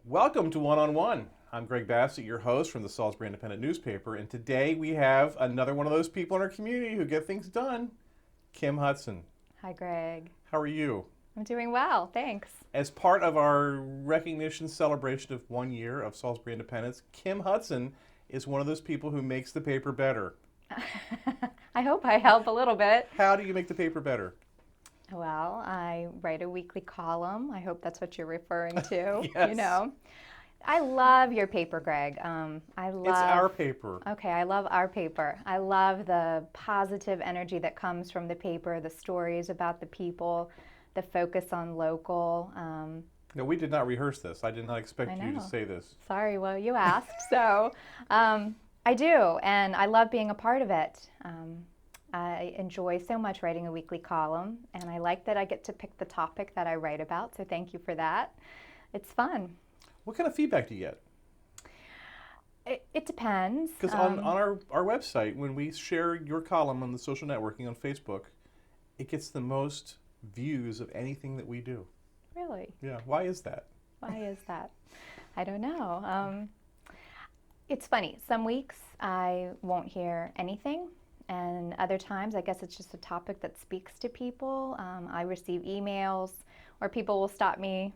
Welcome to One on One. I'm Greg Bassett, your host from the Salisbury Independent newspaper, and today we have another one of those people in our community who get things done, Kim Hudson. Hi, Greg. How are you? I'm doing well, thanks. As part of our recognition celebration of 1 year of Salisbury Independence, Kim Hudson is one of those people who makes the paper better. I hope I help a little bit. How do you make the paper better? Well, I write a weekly column. I hope that's what you're referring to. Yes. You know, I love your paper, Greg. It's our paper. Okay, I love our paper. I love the positive energy that comes from the paper, the stories about the people, the focus on local. No, we did not rehearse this. I did not expect you to say this. Sorry, well, you asked. So I do, and I love being a part of it. I enjoy so much writing a weekly column, and I like that I get to pick the topic that I write about, so thank you for that. It's fun. What kind of feedback do you get? It depends. Because on our website, when we share your column on the social networking on Facebook, it gets the most views of anything that we do. Really? Yeah. Why is that? Why is that? I don't know. It's funny. Some weeks I won't hear anything. And other times, I guess it's just a topic that speaks to people. I receive emails, or people will stop me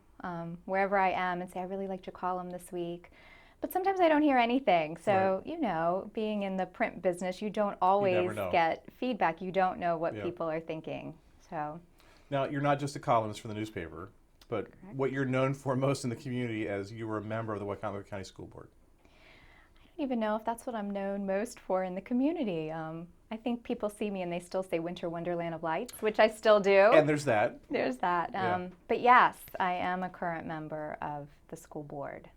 wherever I am and say, I really liked your column this week. But sometimes I don't hear anything. So, You know, being in the print business, you don't always get feedback. You don't know what people are thinking. So now, you're not just a columnist for the newspaper, but Correct. What you're known for most in the community as you were a member of the Wycomico County School Board. I don't even know if that's what I'm known most for in the community. I think people see me and they still say Winter Wonderland of Lights, which I still do. And there's that. There's that. But yes, I am a current member of the school board.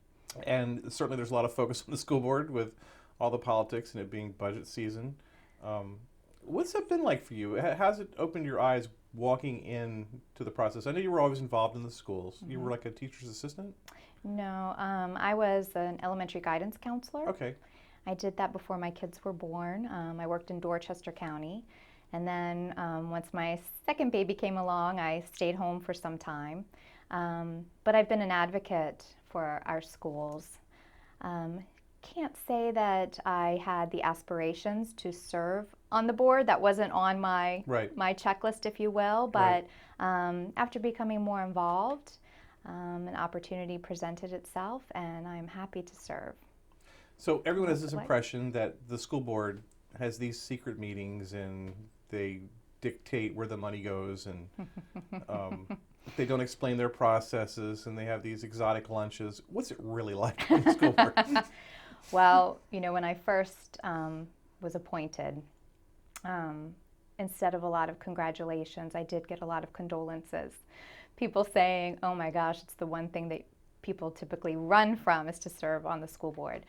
And certainly there's a lot of focus on the school board with all the politics and it being budget season. What's that been like for you? How's it opened your eyes walking into the process? I know you were always involved in the schools. Mm-hmm. You were like a teacher's assistant? No, I was an elementary guidance counselor. Okay. I did that before my kids were born. I worked in Dorchester County. And then once my second baby came along, I stayed home for some time. But I've been an advocate for our schools. Can't say that I had the aspirations to serve on the board. That wasn't on my checklist, if you will. But after becoming more involved, an opportunity presented itself, and I'm happy to serve. So everyone has this impression that the school board has these secret meetings and they dictate where the money goes, and they don't explain their processes, and they have these exotic lunches. What's it really like on the school board? Well, you know, when I first was appointed, instead of a lot of congratulations, I did get a lot of condolences. People saying, oh my gosh, it's the one thing that people typically run from is to serve on the school board.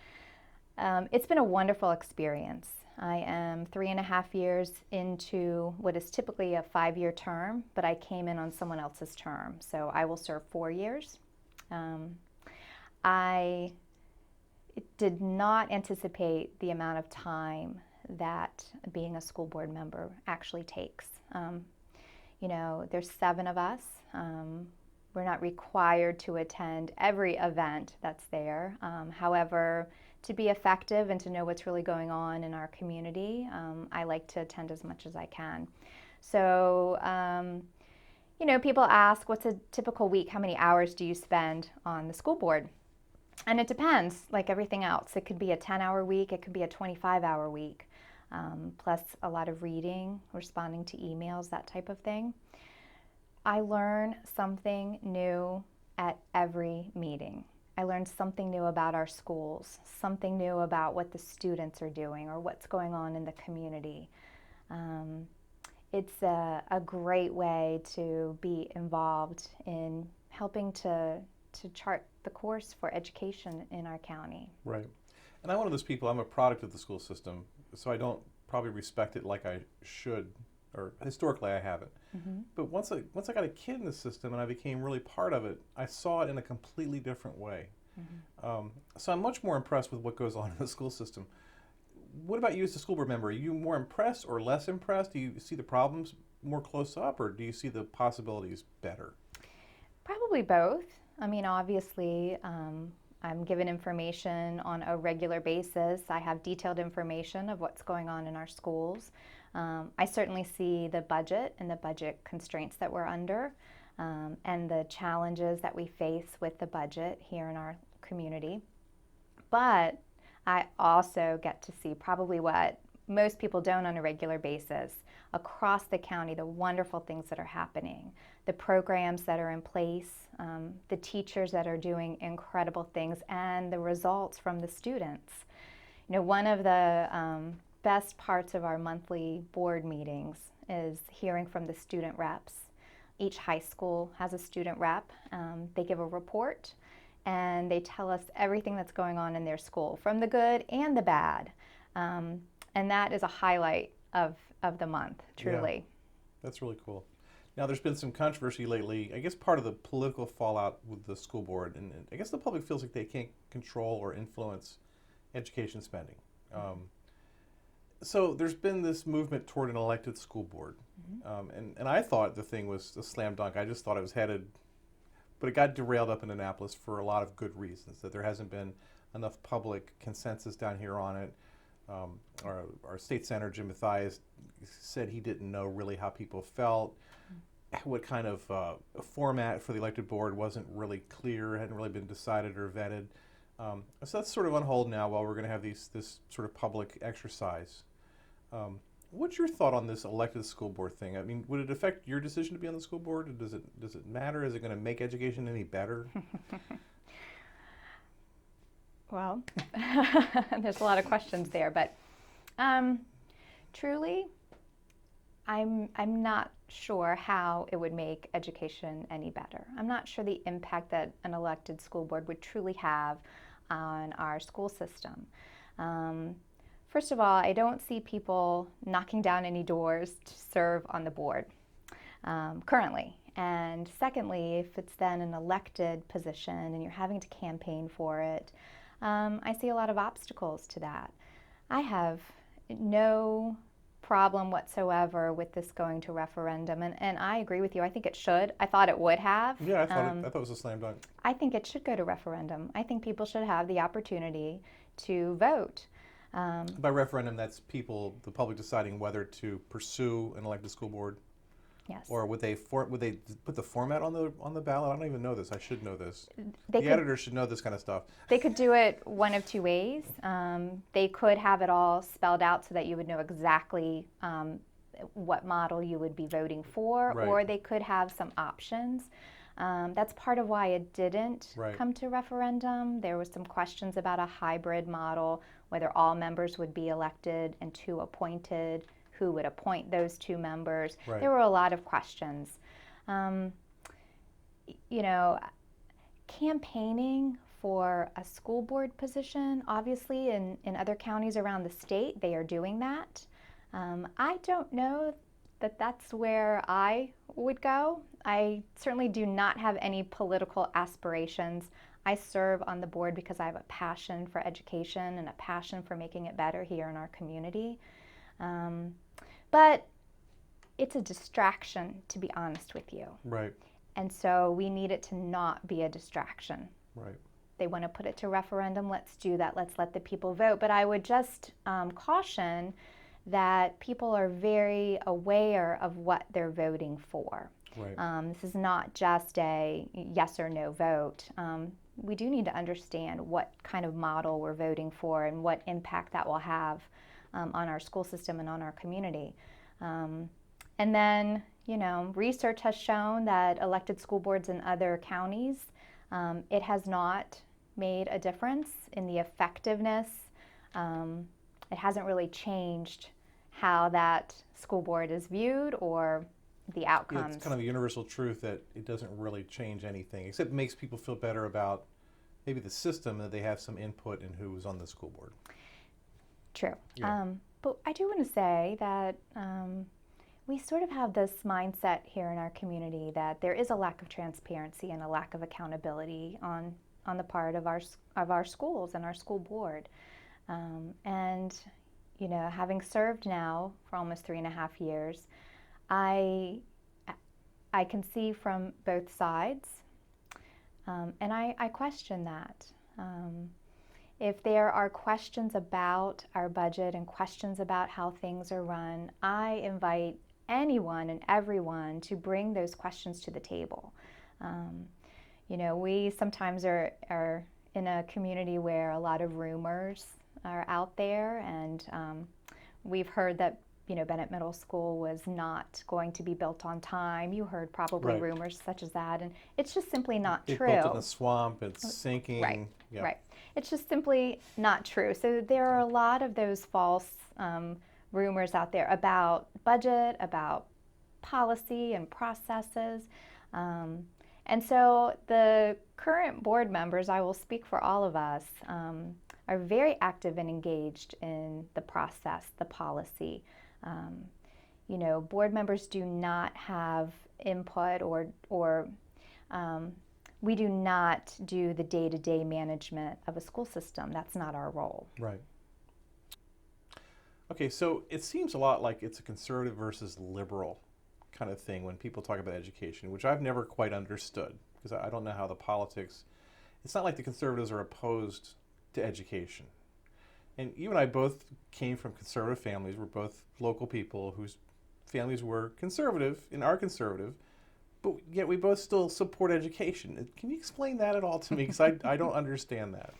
It's been a wonderful experience. I am 3.5 years into what is typically a 5-year term, but I came in on someone else's term, so I will serve 4 years. I did not anticipate the amount of time that being a school board member actually takes. You know, there's 7 of us. We're not required to attend every event that's there. However, to be effective and to know what's really going on in our community, I like to attend as much as I can. So, you know, people ask, what's a typical week? How many hours do you spend on the school board? And it depends, like everything else. It could be a 10-hour week, it could be a 25-hour week, plus a lot of reading, responding to emails, that type of thing. I learn something new at every meeting. I learned something new about our schools, something new about what the students are doing or what's going on in the community. it's a great way to be involved in helping to chart the course for education in our county. Right. And I'm one of those people, I'm a product of the school system, so I don't probably respect it like I should, or historically I haven't. But once I got a kid in the system and I became really part of it, I saw it in a completely different way. So I'm much more impressed with what goes on in the school system. What about you as a school board member? Are you more impressed or less impressed? Do you see the problems more close up, or do you see the possibilities better? Probably both. I mean, obviously, I'm given information on a regular basis. I have detailed information of what's going on in our schools. I certainly see the budget and the budget constraints that we're under, and the challenges that we face with the budget here in our community. But I also get to see probably what most people don't on a regular basis across the county, the wonderful things that are happening, the programs that are in place, the teachers that are doing incredible things, and the results from the students. You know, one of the best parts of our monthly board meetings is hearing from the student reps. Each high school has a student rep. They give a report and they tell us everything that's going on in their school, from the good and the bad. And that is a highlight of the month, truly. Yeah, that's really cool. Now, there's been some controversy lately, I guess part of the political fallout with the school board, and I guess the public feels like they can't control or influence education spending. So there's been this movement toward an elected school board. And I thought the thing was a slam dunk. I just thought it was headed, but it got derailed up in Annapolis for a lot of good reasons, that there hasn't been enough public consensus down here on it. Our state senator, Jim Mathias, said he didn't know really how people felt. What kind of format for the elected board wasn't really clear, hadn't really been decided or vetted. So that's sort of on hold now while we're going to have this sort of public exercise. What's your thought on this elected school board thing? I mean, would it affect your decision to be on the school board? Does it matter? Is it going to make education any better? Well, there's a lot of questions there, but truly, I'm not sure how it would make education any better. I'm not sure the impact that an elected school board would truly have on our school system. First of all, I don't see people knocking down any doors to serve on the board currently. And secondly, if it's then an elected position and you're having to campaign for it, I see a lot of obstacles to that. I have no problem whatsoever with this going to referendum, and I agree with you. I think it should. I thought it would have. Yeah, I thought it was a slam dunk. I think it should go to referendum. I think people should have the opportunity to vote. By referendum, that's people, the public, deciding whether to pursue an elected school board. Yes. Or would they put the format on the ballot? I don't even know this. I should know this. The editor should know this kind of stuff. They could do it one of two ways. They could have it all spelled out so that you would know exactly what model you would be voting for, Right. Or they could have some options. That's part of why it didn't Right. come to referendum. There was some questions about a hybrid model, whether all members would be elected and two appointed, who would appoint those two members. Right. There were a lot of questions. You know, campaigning for a school board position, obviously in other counties around the state, they are doing that. I don't know that that's where I would go. I certainly do not have any political aspirations. I serve on the board because I have a passion for education and a passion for making it better here in our community. But it's a distraction, to be honest with you. Right. And so we need it to not be a distraction. Right. They want to put it to referendum, let's do that. Let's let the people vote. But I would just caution that people are very aware of what they're voting for. Right. This is not just a yes or no vote. We do need to understand what kind of model we're voting for and what impact that will have on our school system and on our community. And then, you know, research has shown that elected school boards in other counties, it has not made a difference in the effectiveness. It hasn't really changed how that school board is viewed or the outcomes. It's kind of a universal truth that it doesn't really change anything, except it makes people feel better about maybe the system, that they have some input in who's on the school board. True. Yeah. But I do want to say that we sort of have this mindset here in our community that there is a lack of transparency and a lack of accountability on the part of our schools and our school board. And you know, having served now for almost 3.5 years, I can see from both sides, and I question that. If there are questions about our budget and questions about how things are run, I invite anyone and everyone to bring those questions to the table. You know, we sometimes are in a community where a lot of rumors are out there, and we've heard that, you know, Bennett Middle School was not going to be built on time. You heard probably Right. rumors such as that, and it's just simply not They true. built it in a swamp, it's sinking. Right, Yeah. right. It's just simply not true. So there are a lot of those false rumors out there about budget, about policy and processes. And so the current board members, I will speak for all of us, are very active and engaged in the process, the policy. You know, board members do not have input or we do not do the day-to-day management of a school system. That's not our role. Right. Okay, so it seems a lot like it's a conservative versus liberal kind of thing when people talk about education, which I've never quite understood, because I don't know how the politics, it's not like the conservatives are opposed to education. And you and I both came from conservative families. We're both local people whose families were conservative and are conservative, but yet we both still support education. Can you explain that at all to me? Because I don't understand that.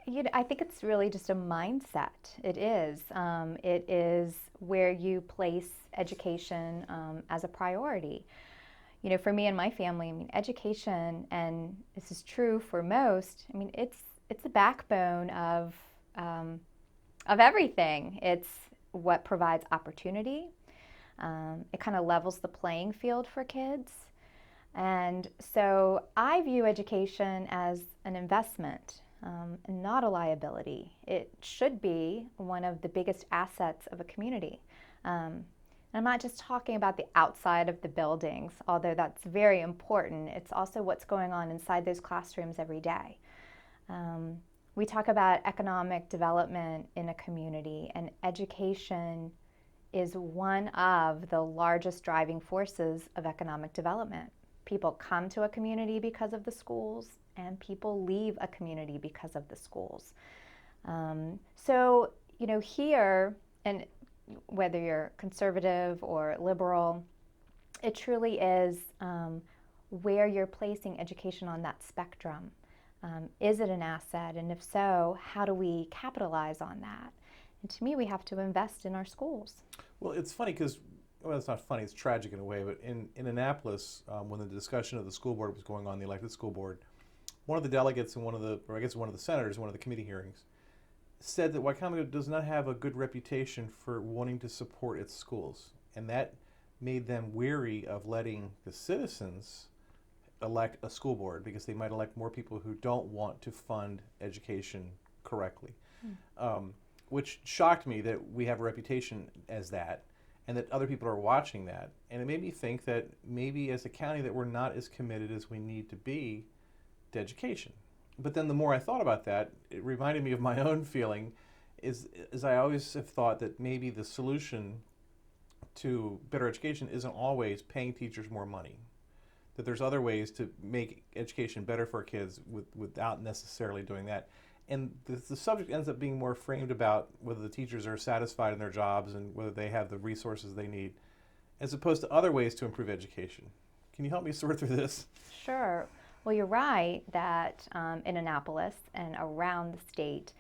You know, I think it's really just a mindset. It is. It is where you place education as a priority. You know, for me and my family, I mean, education, and this is true for most, I mean, it's the backbone of everything. It's what provides opportunity. It kind of levels the playing field for kids. And so I view education as an investment, and not a liability. It should be one of the biggest assets of a community. And I'm not just talking about the outside of the buildings, although that's very important. It's also what's going on inside those classrooms every day. We talk about economic development in a community, and education is one of the largest driving forces of economic development. People come to a community because of the schools, and people leave a community because of the schools. So, you know, here, and whether you're conservative or liberal, it truly is where you're placing education on that spectrum. Is it an asset? And if so, how do we capitalize on that? And to me, we have to invest in our schools. Well, it's funny because, well, it's not funny, it's tragic in a way, but in Annapolis, when the discussion of the school board was going on, the elected school board, one of the delegates and one of the senators, one of the committee hearings, said that Wycombe does not have a good reputation for wanting to support its schools. And that made them weary of letting the citizens elect a school board, because they might elect more people who don't want to fund education correctly. Which shocked me that we have a reputation as that, and that other people are watching that. And it made me think that maybe as a county that we're not as committed as we need to be to education. But then the more I thought about that, it reminded me of my own feeling, is I always have thought that maybe the solution to better education isn't always paying teachers more money. That there's other ways to make education better for our kids without necessarily doing that. And the subject ends up being more framed about whether the teachers are satisfied in their jobs and whether they have the resources they need, as opposed to other ways to improve education. Can you help me sort through this? Sure. Well, you're right that in Annapolis and around the state,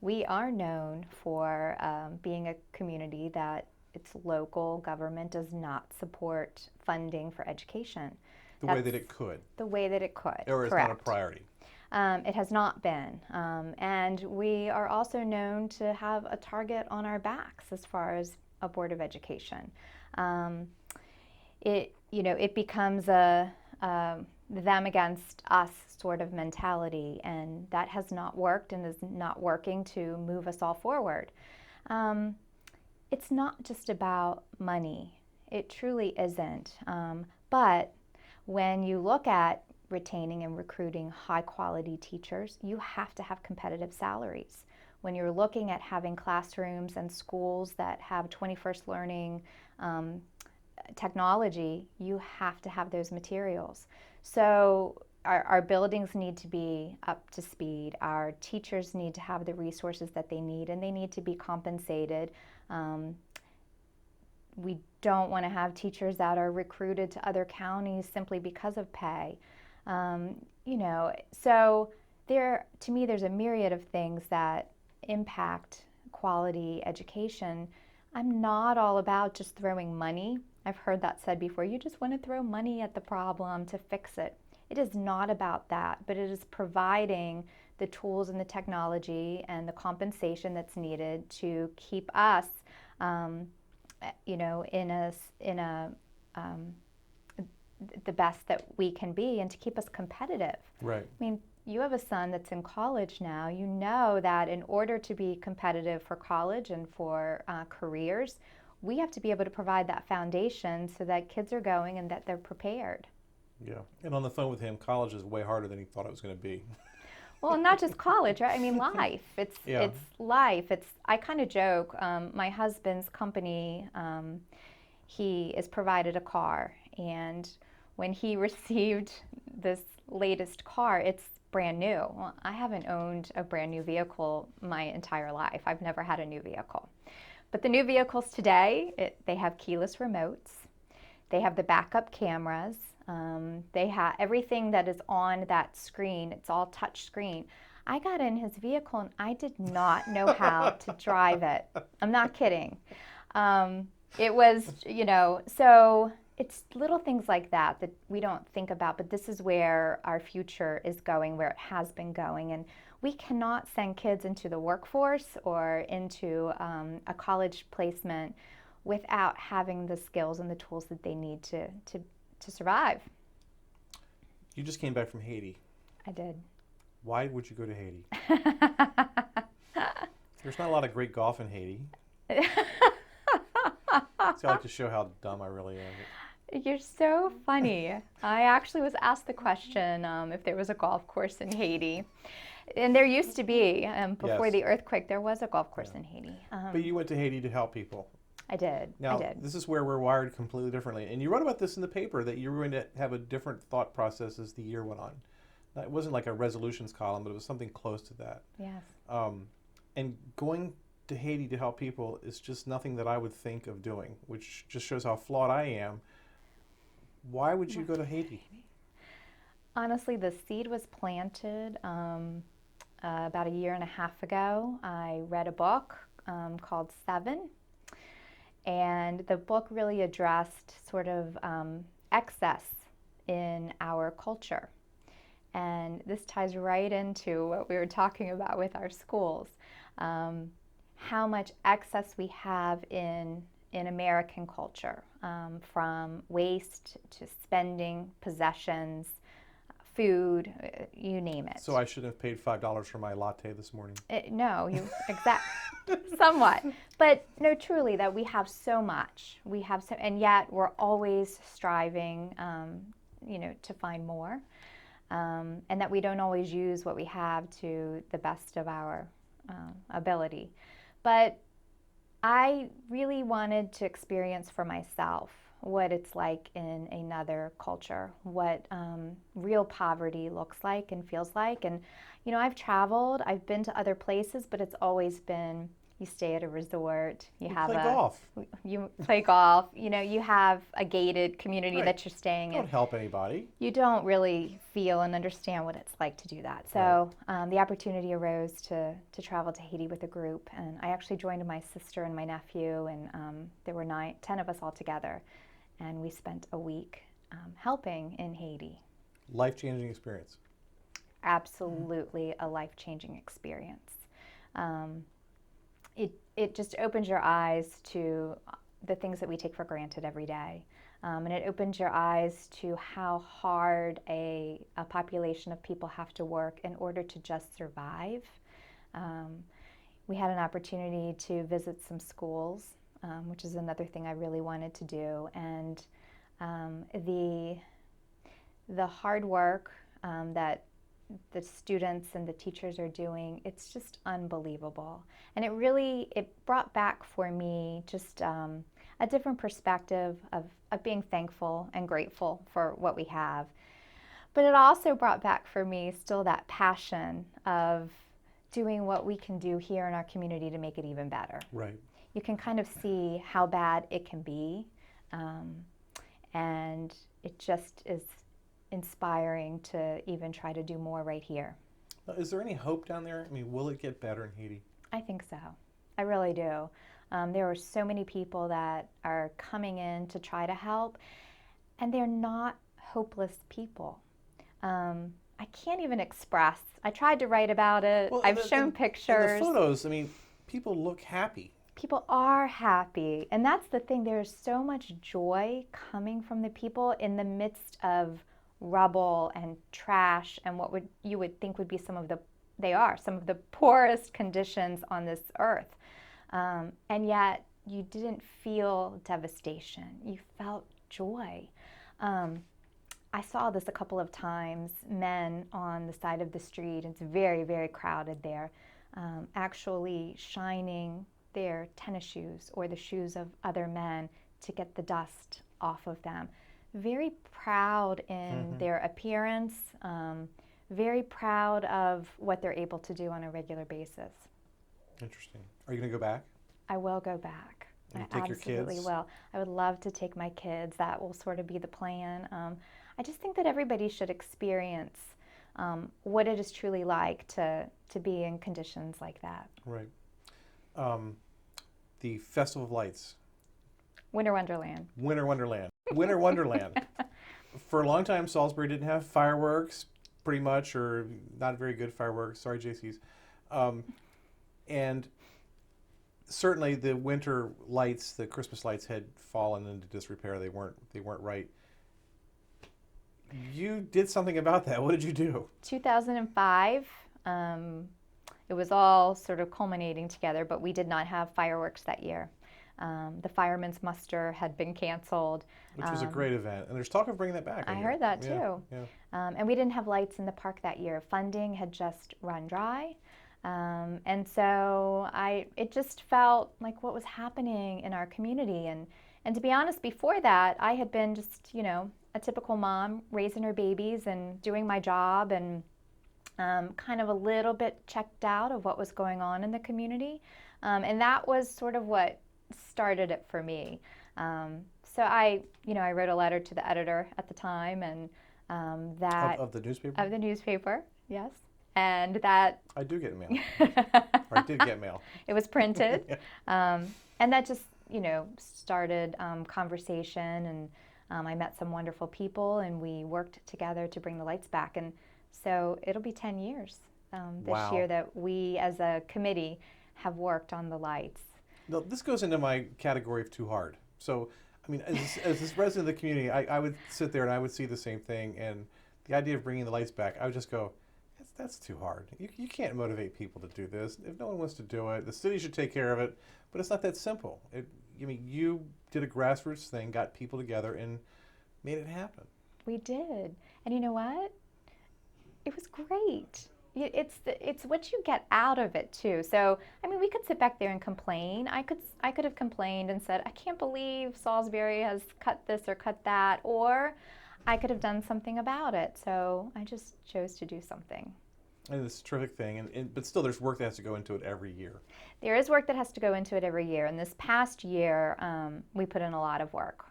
we are known for being a community that its local government does not support funding for education. The way that it could. The way that it could. Or it's correct. not a priority. It has not been. And we are also known to have a target on our backs as far as a Board of Education. It becomes a them against us sort of mentality, and that has not worked and is not working to move us all forward. It's not just about money. It truly isn't. But when you look at retaining and recruiting high quality teachers, you have to have competitive salaries. When you're looking at having classrooms and schools that have 21st learning technology, you have to have those materials. So our buildings need to be up to speed. Our teachers need to have the resources that they need, and they need to be compensated. We don't want to have teachers that are recruited to other counties simply because of pay. So to me, there's a myriad of things that impact quality education. I'm not all about just throwing money. I've heard that said before. You just want to throw money at the problem to fix it. It is not about that, but it is providing the tools and the technology and the compensation that's needed to keep us, the best that we can be, and to keep us competitive. Right. I mean, you have a son that's in college now. You know that in order to be competitive for college and for careers, we have to be able to provide that foundation so that kids are going and that they're prepared. Yeah. And on the phone with him, college is way harder than he thought it was going to be. Well, not just college, right? I mean, life. It's life. I kind of joke. My husband's company, he is provided a car, and when he received this latest car, it's brand new. Well, I haven't owned a brand new vehicle my entire life. I've never had a new vehicle. But the new vehicles today, they have keyless remotes. They have the backup cameras. They have everything that is on that screen. It's all touch screen. I got in his vehicle and I did not know how to drive it. I'm not kidding. It was, so it's little things like that that we don't think about, but this is where our future is going, where it has been going. And we cannot send kids into the workforce or into a college placement without having the skills and the tools that they need to survive. You just came back from Haiti. I did. Why would you go to Haiti? There's not a lot of great golf in Haiti. So I like to show how dumb I really am. You're so funny. I actually was asked the question if there was a golf course in Haiti. And there used to be. Before the earthquake, there was a golf course in Haiti. But you went to Haiti to help people. I did. Now, this is where we're wired completely differently. And you wrote about this in the paper, that you were going to have a different thought process as the year went on. Now, it wasn't like a resolutions column, but it was something close to that. Yes. And going to Haiti to help people is just nothing that I would think of doing, which just shows how flawed I am. Why would you go to Haiti? Honestly, the seed was planted about a year and a half ago. I read a book called Seven. And the book really addressed sort of excess in our culture. And this ties right into what we were talking about with our schools. How much excess we have in American culture, from waste to spending, possessions, food, you name it. So I should have paid $5 for my latte this morning. No, somewhat. But no, truly, that we have so much. We have so, and yet we're always striving, to find more, and that we don't always use what we have to the best of our ability. But I really wanted to experience for myself what it's like in another culture, what real poverty looks like and feels like. And, I've traveled, I've been to other places, but it's always been, you stay at a resort, you play golf. You play golf, you have a gated community that you're staying in. Don't help anybody. You don't really feel and understand what it's like to do that. So the opportunity arose to travel to Haiti with a group, and I actually joined my sister and my nephew, and there were 10 of us all together. And we spent a week helping in Haiti. Life-changing experience. Absolutely a life-changing experience. it just opens your eyes to the things that we take for granted every day. And it opens your eyes to how hard a population of people have to work in order to just survive. We had an opportunity to visit some schools, which is another thing I really wanted to do. And the hard work that the students and the teachers are doing, it's just unbelievable. And it brought back for me just a different perspective of being thankful and grateful for what we have. But it also brought back for me still that passion of doing what we can do here in our community to make it even better. Right. You can kind of see how bad it can be, and it just is inspiring to even try to do more right here. Is there any hope down there? I mean, will it get better in Haiti? I think so. I really do. There are so many people that are coming in to try to help, and they're not hopeless people. I can't even express. I tried to write about it. Well, I've shown pictures. In the photos, I mean, people look happy. People are happy, and that's the thing. There's so much joy coming from the people in the midst of rubble and trash and what you would think would be some of the poorest conditions on this earth. And yet you didn't feel devastation. You felt joy. I saw this a couple of times, men on the side of the street, it's very, very crowded there, actually shining their tennis shoes or the shoes of other men to get the dust off of them. Very proud in their appearance, very proud of what they're able to do on a regular basis. Interesting. Are you going to go back? I will go back. And I take your absolutely kids? will. I would love to take my kids. That will sort of be the plan. I just think that everybody should experience what it is truly like to be in conditions like that. Right. The Festival of Lights. Winter Wonderland. Winter Wonderland. Winter Wonderland. For a long time, Salisbury didn't have fireworks, pretty much, or not very good fireworks. Sorry, JC's. And certainly the winter lights, the Christmas lights, had fallen into disrepair. They weren't right. You did something about that. What did you do? 2005. It was all sort of culminating together, but we did not have fireworks that year. The firemen's muster had been canceled. Which was a great event. And there's talk of bringing that back. I heard that too. Yeah. And we didn't have lights in the park that year. Funding had just run dry. And so it just felt like what was happening in our community. And to be honest, before that, I had been just, a typical mom raising her babies and doing my job and kind of a little bit checked out of what was going on in the community. And that was sort of what started it for me. So I wrote a letter to the editor at the time, and that of the newspaper? Of the newspaper, yes. And that I do get mail. Or I did get mail. It was printed. Yeah. And that just, started conversation, and I met some wonderful people, and we worked together to bring the lights back. And so it'll be 10 years this year that we as a committee have worked on the lights. No, this goes into my category of too hard. So, I mean, as this resident of the community, I would sit there and I would see the same thing. And the idea of bringing the lights back, I would just go, that's too hard. You can't motivate people to do this. If no one wants to do it, the city should take care of it. But it's not that simple. You did a grassroots thing, got people together, and made it happen. We did. And you know what? It was great. It's what you get out of it too. So, we could sit back there and complain. I could have complained and said, I can't believe Salisbury has cut this or cut that, or I could have done something about it. So I just chose to do something. And it's a terrific thing, but still there's work that has to go into it every year. There is work that has to go into it every year. And this past year, we put in a lot of work.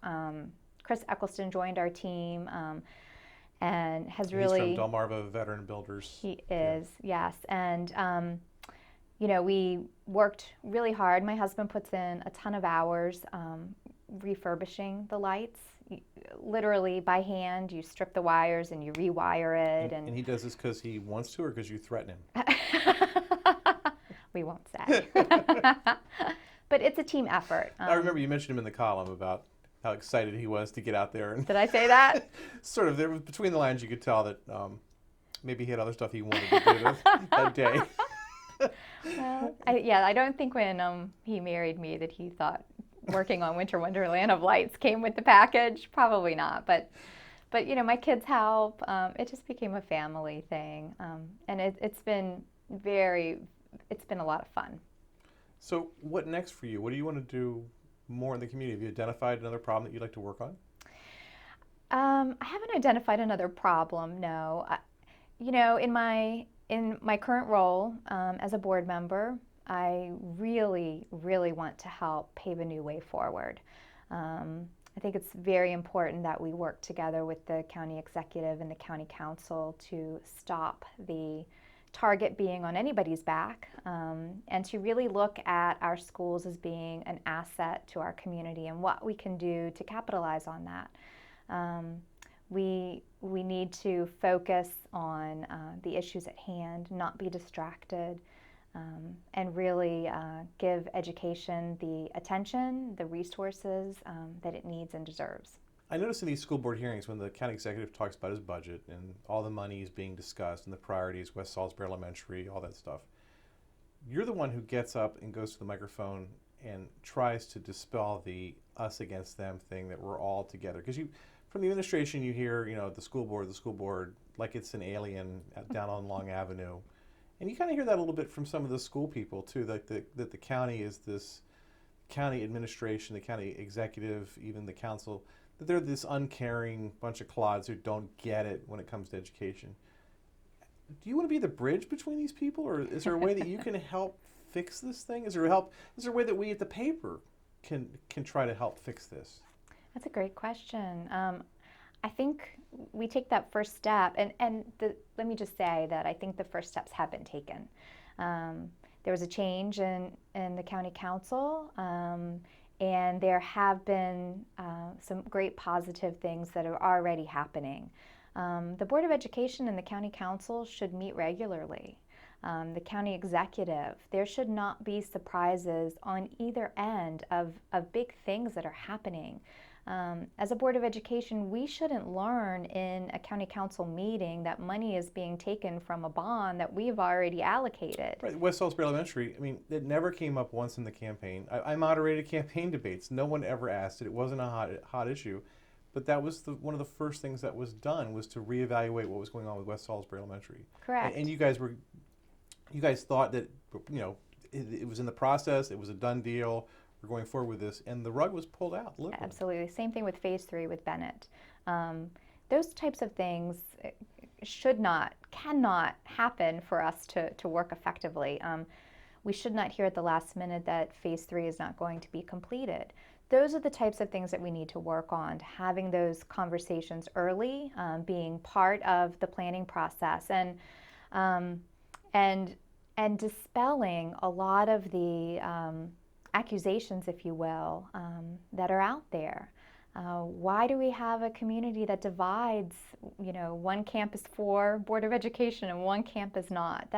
Chris Eccleston joined our team. And has really... He's from Delmarva Veteran Builders. He is, yes. And, we worked really hard. My husband puts in a ton of hours refurbishing the lights. Literally by hand, you strip the wires and you rewire it. And he does this because he wants to, or because you threaten him? we won't say. But it's a team effort. I remember you mentioned him in the column about how excited he was to get out there. And Did I say that? sort of, there was, between the lines, you could tell that maybe he had other stuff he wanted to do that day. Well, I don't think when he married me that he thought working on Winter Wonderland of Lights came with the package. Probably not. But my kids help. It just became a family thing, and it's been a lot of fun. So what next for you? What do you want to do more in the community? Have you identified another problem that you'd like to work on? I haven't identified another problem. No. In my current role as a board member, I really, really want to help pave a new way forward. I think it's very important that we work together with the county executive and the county council to stop the target being on anybody's back, and to really look at our schools as being an asset to our community and what we can do to capitalize on that. We need to focus on the issues at hand, not be distracted, and really give education the attention, the resources that it needs and deserves. I noticed in these school board hearings when the county executive talks about his budget and all the money is being discussed and the priorities, West Salisbury Elementary, all that stuff, you're the one who gets up and goes to the microphone and tries to dispel the us against them thing that we're all together. Because from the administration, you hear, the school board, like it's an alien down on Long Avenue. And you kind of hear that a little bit from some of the school people, too, that the county is this county administration, the county executive, even the council, that they're this uncaring bunch of clods who don't get it when it comes to education. Do you want to be the bridge between these people, or is there a way that you can help fix this thing? Is there a way that we at the paper can try to help fix this? That's a great question. I think we take that first step, and let me just say that I think the first steps have been taken. There was a change in the county council, and there have been some great positive things that are already happening. The Board of Education and the county council should meet regularly. The county executive, there should not be surprises on either end of big things that are happening. As a Board of Education, we shouldn't learn in a county council meeting that money is being taken from a bond that we've already allocated. Right, West Salisbury Elementary, it never came up once in the campaign. I moderated campaign debates. No one ever asked it. It wasn't a hot issue. But that was one of the first things that was done, was to reevaluate what was going on with West Salisbury Elementary. Correct. And you guys thought that, it was in the process, it was a done deal, we're going forward with this, and the rug was pulled out, literally. Absolutely. Same thing with Phase 3 with Bennett. Those types of things cannot happen for us to work effectively. We should not hear at the last minute that Phase 3 is not going to be completed. Those are the types of things that we need to work on, having those conversations early, being part of the planning process, and dispelling a lot of the accusations, if you will, that are out there. Why do we have a community that divides, one camp is for Board of Education and one camp is not?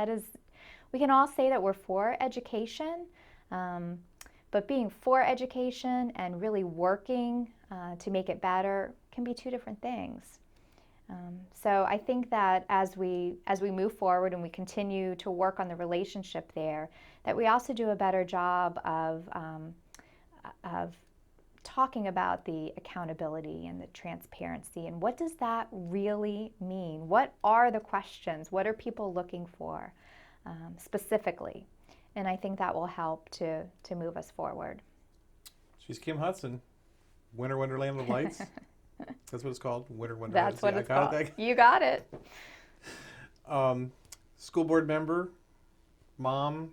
We can all say that we're for education, but being for education and really working to make it better can be two different things. So I think that as we move forward and we continue to work on the relationship there, that we also do a better job of talking about the accountability and the transparency, and what does that really mean? What are the questions? What are people looking for specifically? And I think that will help to move us forward. She's Kim Hudson, Winter Wonderland of Lights. That's what it's called, Winter Wonderland. That's what it's called. You got it. School board member, mom,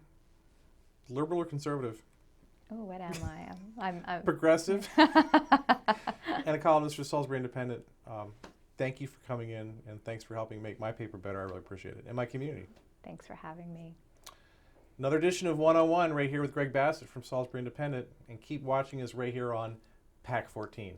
liberal or conservative? Oh, what am I? I'm progressive, and a columnist for Salisbury Independent. Thank you for coming in, and thanks for helping make my paper better. I really appreciate it, and my community. Thanks for having me. Another edition of 101 right here with Greg Bassett from Salisbury Independent, and keep watching us right here on PAC 14.